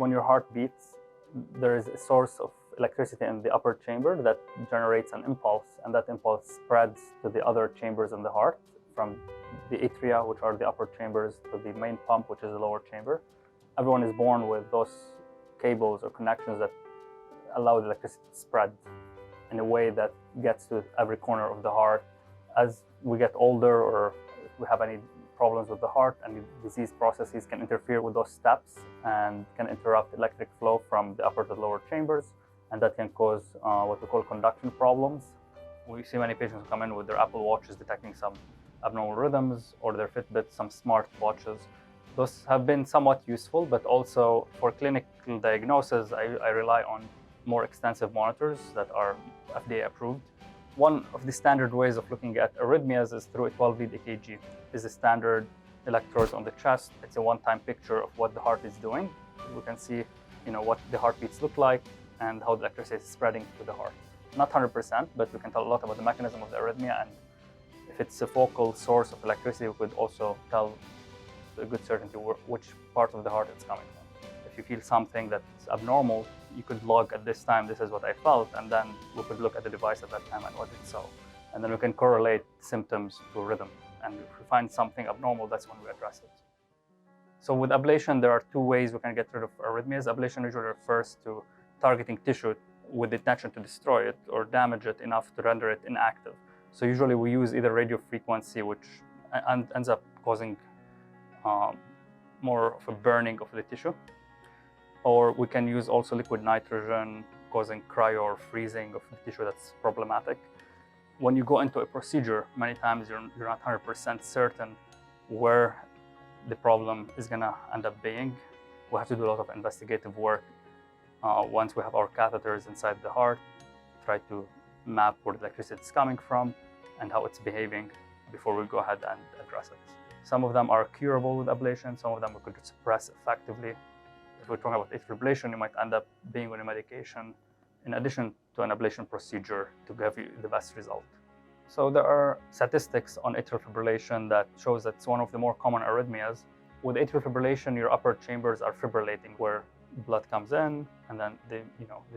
when your heart beats, there is a source of electricity in the upper chamber that generates an impulse, and that impulse spreads to the other chambers in the heart, from the atria, which are the upper chambers, to the main pump, which is the lower chamber. Everyone is born with those cables or connections that allow the electricity to spread in a way that gets to every corner of the heart. As we get older, or if we have any problems with the heart, and disease processes can interfere with those steps and can interrupt electric flow from the upper to the lower chambers, and that can cause what we call conduction problems. We see many patients who come in with their Apple Watches detecting some abnormal rhythms, or their Fitbit, some smart watches. Those have been somewhat useful, but also for clinical diagnosis, I rely on more extensive monitors that are FDA approved. One of the standard ways of looking at arrhythmias is through a 12-lead EKG. It's a standard electrodes on the chest. It's a one-time picture of what the heart is doing. We can see, what the heartbeats look like and how the electricity is spreading to the heart. Not 100%, but we can tell a lot about the mechanism of the arrhythmia, and if it's a focal source of electricity, we could also tell to a good certainty which part of the heart it's coming from. If you feel something that's abnormal, you could log at this time, this is what I felt, and then we could look at the device at that time and what it saw. And then we can correlate symptoms to rhythm. And if we find something abnormal, that's when we address it. So with ablation, there are two ways we can get rid of arrhythmias. Ablation usually refers to targeting tissue with the intention to destroy it or damage it enough to render it inactive. So usually we use either radio frequency, which ends up causing more of a burning of the tissue, or we can use also liquid nitrogen, causing cryo or freezing of the tissue that's problematic. When you go into a procedure, many times you're not 100% certain where the problem is going to end up being. We have to do a lot of investigative work once we have our catheters inside the heart, try to map where the electricity is coming from and how it's behaving before we go ahead and address it. Some of them are curable with ablation, some of them we could suppress effectively. If we're talking about atrial fibrillation, you might end up being on a medication in addition to an ablation procedure to give you the best result. So there are statistics on atrial fibrillation that shows that it's one of the more common arrhythmias. With atrial fibrillation, your upper chambers are fibrillating, where blood comes in and then they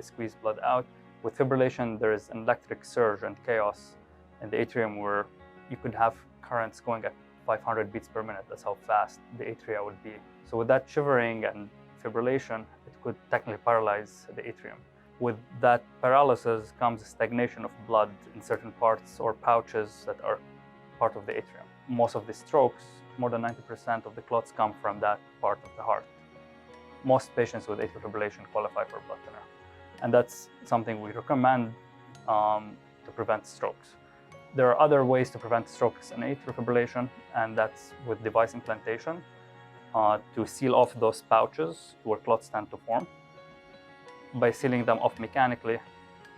squeeze blood out. With fibrillation, there is an electric surge and chaos in the atrium where you could have currents going at 500 beats per minute. That's how fast the atria would be. So with that shivering and fibrillation, it could technically paralyze the atrium. With that paralysis comes a stagnation of blood in certain parts or pouches that are part of the atrium. Most of the strokes, more than 90% of the clots, come from that part of the heart. Most patients with atrial fibrillation qualify for blood thinner. And that's something we recommend to prevent strokes. There are other ways to prevent strokes in atrial fibrillation, and that's with device implantation to seal off those pouches where clots tend to form. By sealing them off mechanically,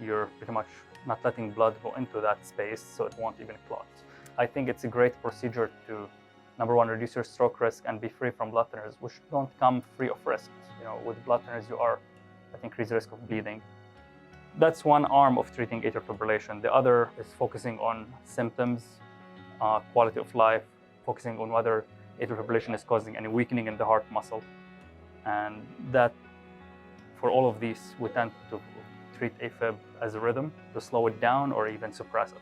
you're pretty much not letting blood go into that space, so it won't even clot. I think it's a great procedure to, number one, reduce your stroke risk and be free from blood thinners, which don't come free of risks. With blood thinners, you are at increased risk of bleeding. That's one arm of treating atrial fibrillation. The other is focusing on symptoms, quality of life, focusing on whether atrial fibrillation is causing any weakening in the heart muscle. And that, for all of these, we tend to treat AFib as a rhythm to slow it down or even suppress it.